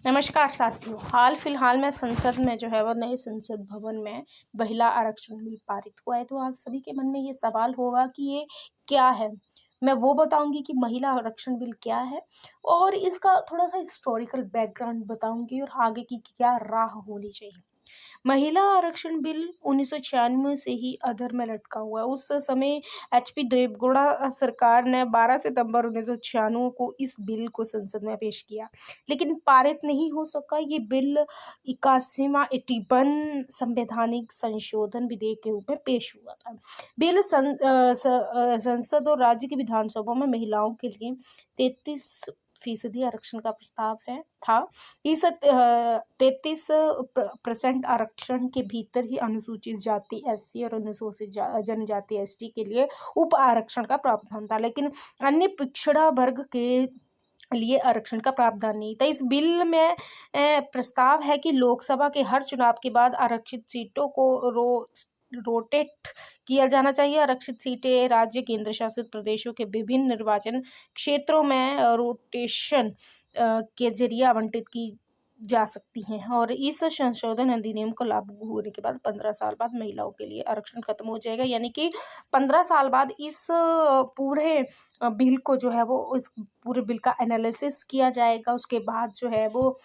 नमस्कार साथियों। हाल फिलहाल में संसद में जो है वो नए संसद भवन में महिला आरक्षण बिल पारित हुआ है। तो आप सभी के मन में ये सवाल होगा कि ये क्या है। मैं वो बताऊंगी कि महिला आरक्षण बिल क्या है और इसका थोड़ा सा हिस्टोरिकल बैकग्राउंड बताऊंगी और आगे की क्या राह होनी चाहिए। महिला आरक्षण बिल 1996 से ही अधर में लटका हुआ है। उस समय एचपी देवगौड़ा सरकार ने 12 सितंबर 1996 को इस बिल को संसद में पेश किया, लेकिन पारित नहीं हो सका। ये बिल 81वां संवैधानिक संशोधन विधेयक के रूप में पेश हुआ था। बिल संसद और राज्य की विधानसभा में महिलाओं के लिए 33% आरक्षण का प्रस्ताव था। इस 33% आरक्षण के भीतर ही अनुसूचित जाति एससी और अनुसूचित जनजाति एसटी के लिए उप आरक्षण का प्रावधान था, लेकिन अन्य पिछड़ा वर्ग के लिए आरक्षण का प्रावधान नहीं था। इस बिल में प्रस्ताव है कि लोकसभा के हर चुनाव के बाद आरक्षित सीटों को रोटेट किया जाना चाहिए। आरक्षित सीटें राज्य केंद्र शासित प्रदेशों के विभिन्न निर्वाचन क्षेत्रों में रोटेशन के जरिए आवंटित की जा सकती हैं और इस संशोधन अधिनियम को लागू होने के बाद 15 साल बाद महिलाओं के लिए आरक्षण खत्म हो जाएगा। यानी कि 15 साल बाद इस पूरे बिल को जो है वो इस पूरे बिल का एनालिसिस किया जाएगा। उसके बाद जो है वो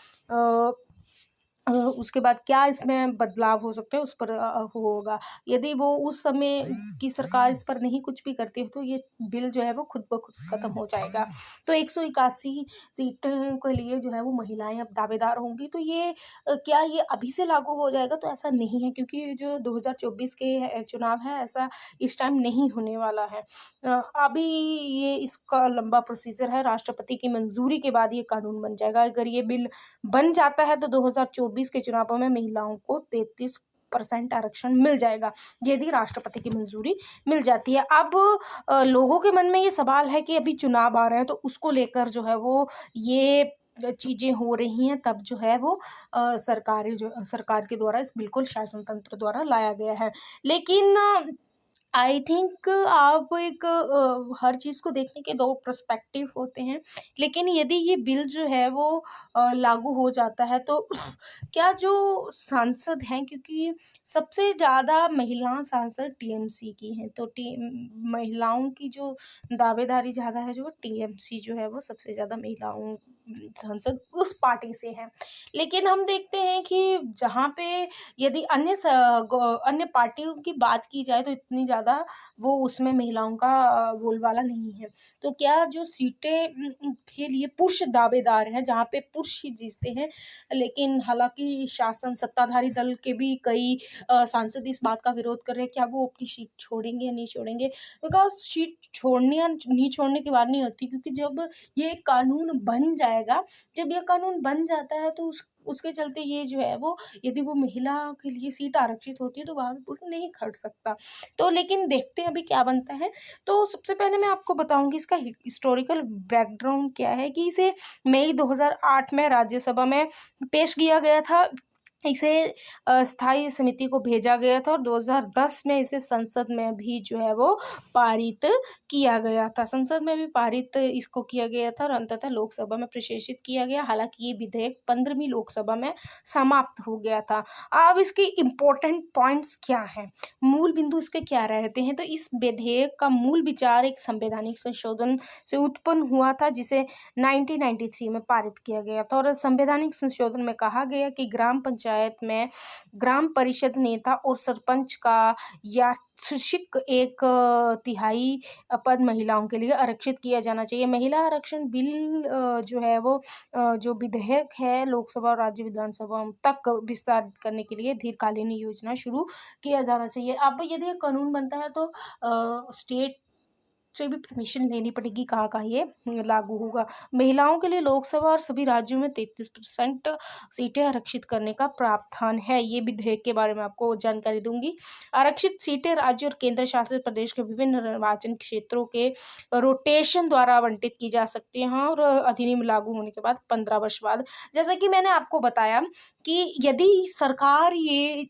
उसके बाद क्या इसमें बदलाव हो सकते हैं उस पर होगा। यदि वो उस समय की सरकार इस पर नहीं कुछ भी करती है तो ये बिल जो है वो खुद ब खुद खत्म हो जाएगा। तो 181 सीटों के लिए जो है वो महिलाएं अब दावेदार होंगी। तो ये क्या ये अभी से लागू हो जाएगा? तो ऐसा नहीं है, क्योंकि जो 2024 के चुनाव है ऐसा इस टाइम नहीं होने वाला है। अभी ये इसका लंबा प्रोसीजर है। राष्ट्रपति की मंजूरी के बाद ये कानून बन जाएगा। अगर ये बिल बन जाता है तो 2024 के चुनावों में महिलाओं को 33% आरक्षण मिल जाएगा, यदि राष्ट्रपति की मंजूरी मिल जाती है। अब लोगों के मन में ये सवाल है कि अभी चुनाव आ रहे हैं तो उसको लेकर जो है वो ये चीजें हो रही हैं। तब जो है वो सरकार के द्वारा इस बिल्कुल शासन तंत्र द्वारा लाया गया है। लेकिन आई थिंक आप एक हर चीज़ को देखने के दो पर्सपेक्टिव होते हैं। लेकिन यदि ये बिल जो है वो लागू हो जाता है तो क्या जो सांसद हैं, क्योंकि सबसे ज़्यादा महिला सांसद टीएमसी की हैं, तो महिलाओं की जो दावेदारी ज़्यादा है, जो टीएमसी जो है वो सबसे ज़्यादा महिलाओं सांसद उस पार्टी से हैं। लेकिन हम देखते हैं कि जहाँ पे यदि अन्य पार्टियों की बात की जाए तो इतनी ज़्यादा वो उसमें महिलाओं का बोलबाला नहीं है। तो क्या जो सीटें के लिए पुरुष दावेदार हैं, जहाँ पे पुरुष ही जीतते हैं, लेकिन हालांकि शासन सत्ताधारी दल के भी कई सांसद इस बात का विरोध कर रहे हैं, क्या वो अपनी सीट छोड़ेंगे या नहीं छोड़ेंगे। बिकॉज सीट छोड़ने या नहीं छोड़ने की बात नहीं होती, क्योंकि जब ये कानून बन जाएगा, जब ये कानून बन जाता है तो उसके चलते ये जो है वो, यदि वो महिला के लिए सीट आरक्षित होती है तो वहाँ पे पुरुष नहीं खड़ सकता। तो लेकिन देखते हैं अभी क्या बनता है। तो सबसे पहले मैं आपको बताऊंगी इसका हिस्टोरिकल बैकग्राउंड क्या है, कि इसे मई 2008 में राज्यसभा में पेश किया गया था। इसे स्थायी समिति को भेजा गया था और 2010 में इसे संसद में भी जो है वो पारित किया गया था। संसद में भी पारित इसको किया गया था और अंततः लोकसभा में प्रेषित किया गया। हालांकि ये विधेयक 15वीं लोकसभा में समाप्त हो गया था। अब इसके इम्पोर्टेंट पॉइंट्स क्या हैं, मूल बिंदु इसके क्या रहते हैं। तो इस विधेयक का मूल विचार एक संवैधानिक संशोधन से उत्पन्न हुआ था, जिसे 1993 में पारित किया गया था। और संवैधानिक संशोधन में कहा गया कि ग्राम पंचायत में ग्राम परिषद नेता और सरपंच का यादृच्छिक 1/3 पद महिलाओं के लिए आरक्षित किया जाना चाहिए। महिला आरक्षण बिल जो है वो जो विधेयक है लोकसभा और राज्य विधानसभा तक विस्तारित करने के लिए दीर्घकालीन योजना शुरू किया जाना चाहिए। अब यदि ये कानून बनता है तो स्टेट से भी परमिशन लेनी पड़ेगी कहाँ कहाँ ये लागू होगा। महिलाओं के लिए लोकसभा और सभी राज्यों में 33% सीटें आरक्षित करने का प्रावधान है। ये विधेयक के बारे में आपको जानकारी दूंगी। आरक्षित सीटें राज्य और केंद्र शासित प्रदेश के विभिन्न निर्वाचन क्षेत्रों के रोटेशन द्वारा आवंटित की जा सकती हैं और अधिनियम लागू होने के बाद 15 वर्ष बाद, जैसा कि मैंने आपको बताया कि यदि सरकार ये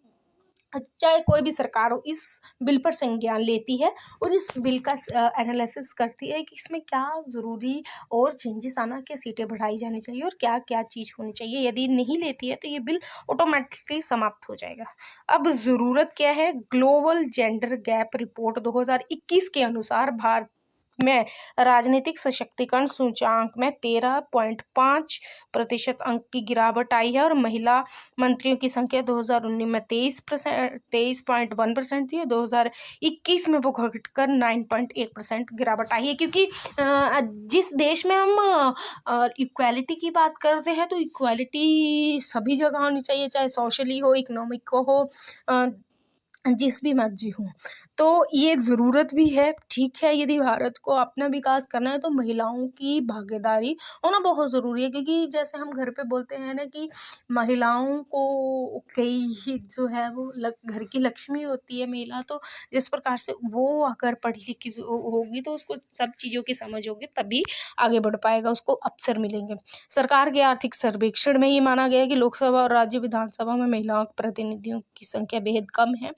चाहे कोई भी सरकार हो, इस बिल पर संज्ञान लेती है और इस बिल का एनालिसिस करती है कि इसमें क्या ज़रूरी और चेंजेस आना, क्या सीटें बढ़ाई जानी चाहिए और क्या क्या चीज़ होनी चाहिए। यदि नहीं लेती है तो ये बिल ऑटोमेटिकली समाप्त हो जाएगा। अब ज़रूरत क्या है? ग्लोबल जेंडर गैप रिपोर्ट 2021 के अनुसार भारत में राजनीतिक सशक्तिकरण सूचांक में 13.5% अंक की गिरावट आई है और महिला मंत्रियों की संख्या 2019 में 23.1% थी, 2021 में वो घटकर 9.1% गिरावट आई है। क्योंकि जिस देश में हम इक्वालिटी की बात करते हैं तो इक्वालिटी सभी जगह होनी चाहिए, चाहे सोशली हो, इकोनॉमिक को हो, जिस भी मर्जी हो। तो ये ज़रूरत भी है, ठीक है। यदि भारत को अपना विकास करना है तो महिलाओं की भागीदारी होना बहुत ज़रूरी है। क्योंकि जैसे हम घर पे बोलते हैं ना कि महिलाओं को कई जो है वो घर की लक्ष्मी होती है महिला, तो जिस प्रकार से वो अगर पढ़ी लिखी होगी तो उसको सब चीज़ों की समझ होगी, तभी आगे बढ़ पाएगा, उसको अवसर मिलेंगे। सरकार के आर्थिक सर्वेक्षण में ये माना गया है कि लोकसभा और राज्य विधानसभा में महिलाओं के प्रतिनिधियों की संख्या बेहद कम है।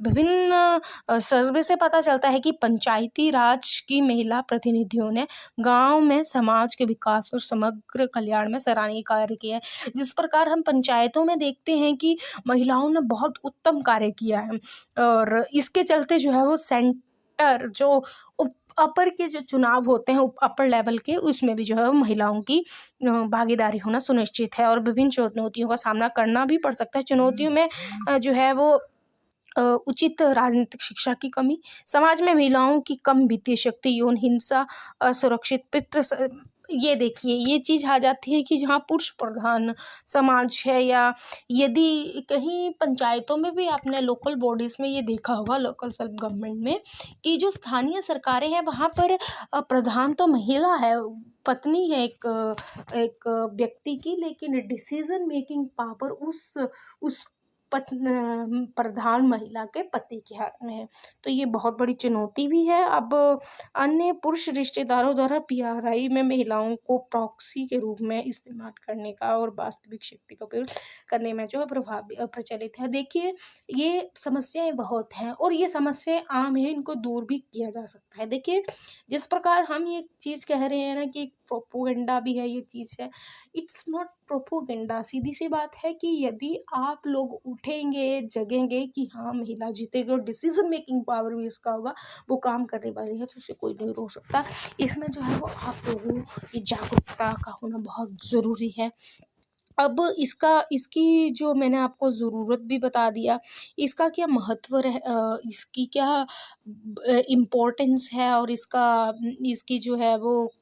विभिन्न सर्वे से पता चलता है कि पंचायती राज की महिला प्रतिनिधियों ने गांव में समाज के विकास और समग्र कल्याण में सराहनीय कार्य किया है। जिस प्रकार हम पंचायतों में देखते हैं कि महिलाओं ने बहुत उत्तम कार्य किया है, और इसके चलते जो है वो सेंटर जो अपर के जो चुनाव होते हैं अपर लेवल के, उसमें भी जो है महिलाओं की भागीदारी होना सुनिश्चित है। और विभिन्न चुनौतियों का सामना करना भी पड़ सकता है। चुनौतियों में जो है वो उचित राजनीतिक शिक्षा की कमी, समाज में महिलाओं की कम वित्तीय शक्ति, यौन हिंसा, असुरक्षित ये देखिए ये चीज़ आ जाती है कि जहाँ पुरुष प्रधान समाज है, या यदि कहीं पंचायतों में भी आपने लोकल बॉडीज़ में ये देखा होगा, लोकल सेल्फ गवर्नमेंट में, कि जो स्थानीय सरकारें हैं वहाँ पर प्रधान तो महिला है, पत्नी है एक व्यक्ति की, लेकिन डिसीजन मेकिंग पावर उस प्रधान महिला के पति के हाथ में है। तो ये बहुत बड़ी चुनौती भी है। अब अन्य पुरुष रिश्तेदारों द्वारा पीआरआई में महिलाओं को प्रॉक्सी के रूप में इस्तेमाल करने का और वास्तविक शक्ति का उपयोग करने में जो है प्रचलित है। देखिए ये समस्याएं बहुत हैं और ये समस्याएं आम है, इनको दूर भी किया जा सकता है। देखिए जिस प्रकार हम ये चीज़ कह रहे हैं ना कि प्रोपोगंडा भी है, ये चीज़ है, इट्स नॉट प्रोपोगंडा। सीधी सी बात है कि यदि आप लोग उठेंगे, जगेंगे कि हाँ महिला जीतेगी और डिसीजन मेकिंग पावर भी इसका होगा, वो काम करने वाली है, तो उसे कोई नहीं रोक सकता। इसमें जो है वो आप लोगों की जागरूकता का होना बहुत ज़रूरी है। अब इसकी जो मैंने आपको ज़रूरत भी बता दिया, इसका क्या महत्व इसकी क्या इम्पोर्टेंस है, और इसकी जो है वो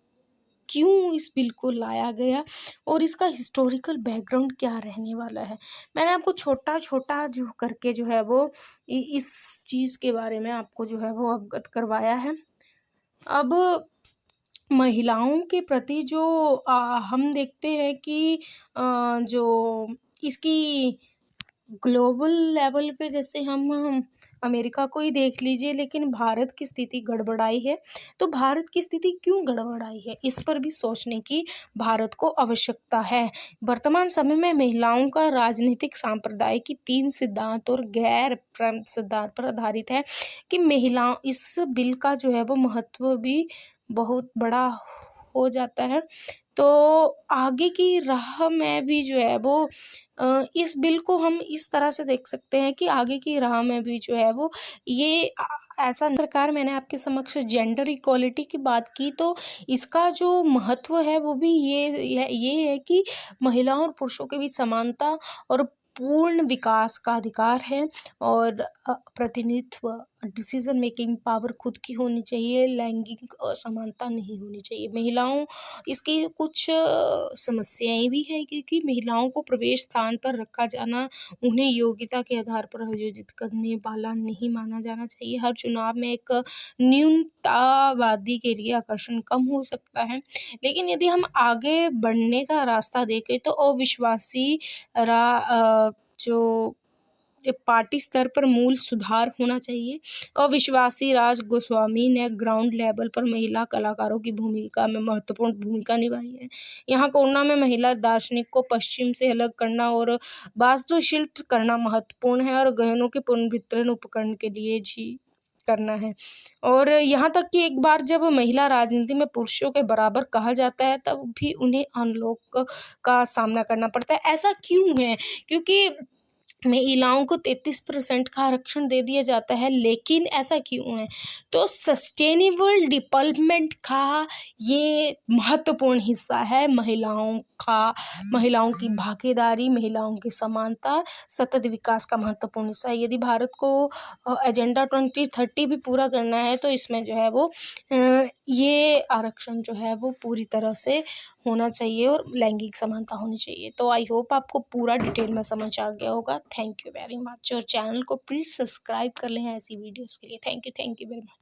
क्यों इस बिल को लाया गया और इसका हिस्टोरिकल बैकग्राउंड क्या रहने वाला है। मैंने आपको छोटा-छोटा जो करके जो है वो इस चीज़ के बारे में आपको जो है वो अवगत करवाया है। अब महिलाओं के प्रति जो हम देखते हैं कि जो इसकी ग्लोबल लेवल पे, जैसे हम अमेरिका को ही देख लीजिए, लेकिन भारत की स्थिति गड़बड़ाई है। तो भारत की स्थिति क्यों गड़बड़ाई है, इस पर भी सोचने की भारत को आवश्यकता है। वर्तमान समय में महिलाओं का राजनीतिक सांप्रदाय की 3 सिद्धांत और गैर सिद्धांत पर आधारित है कि महिलाओं, इस बिल का जो है वो महत्व भी बहुत बड़ा हो जाता है। तो आगे की राह में भी जो है वो इस बिल को हम इस तरह से देख सकते हैं कि आगे की राह में भी जो है वो ये ऐसा प्रकार, मैंने आपके समक्ष जेंडर इक्वालिटी की बात की, तो इसका जो महत्व है वो भी ये है कि महिलाओं और पुरुषों के बीच समानता और पूर्ण विकास का अधिकार है, और प्रतिनिधित्व, डिसीजन मेकिंग पावर खुद की होनी चाहिए, लैंगिक असमानता नहीं होनी चाहिए। महिलाओं, इसकी कुछ समस्याएं भी हैं, क्योंकि महिलाओं को प्रवेश स्थान पर रखा जाना, उन्हें योग्यता के आधार पर आयोजित करने वाला नहीं माना जाना चाहिए। हर चुनाव में एक न्यूनतावादी के लिए आकर्षण कम हो सकता है। लेकिन यदि हम आगे बढ़ने का रास्ता देखें तो अविश्वासी जो पार्टी स्तर पर मूल सुधार होना चाहिए। और विश्वासी राज गोस्वामी ने ग्राउंड लेवल पर महिला कलाकारों की भूमिका में महत्वपूर्ण भूमिका निभाई है। यहाँ कोरोना में महिला दार्शनिक को पश्चिम से अलग करना और वास्तुशिल्प करना महत्वपूर्ण है, और गहनों के पुनर्वितरण उपकरण के लिए जी करना है। और यहाँ तक कि एक बार जब महिला राजनीति में पुरुषों के बराबर कहा जाता है, तब भी उन्हें अनलॉक का सामना करना पड़ता है। ऐसा क्यों है? क्योंकि महिलाओं को 33% का आरक्षण दे दिया जाता है, लेकिन ऐसा क्यों है? तो सस्टेनेबल डेवलपमेंट का ये महत्वपूर्ण हिस्सा है। महिलाओं की भागीदारी, महिलाओं की समानता सतत विकास का महत्वपूर्ण हिस्सा है। यदि भारत को एजेंडा 2030 भी पूरा करना है, तो इसमें जो है वो ये आरक्षण जो है वो पूरी तरह से होना चाहिए और लैंगिक समानता होनी चाहिए। तो आई होप आपको पूरा डिटेल में समझ आ गया होगा। थैंक यू वेरी मच, और चैनल को प्लीज़ सब्सक्राइब कर लें ऐसी वीडियोस के लिए। Thank you very much.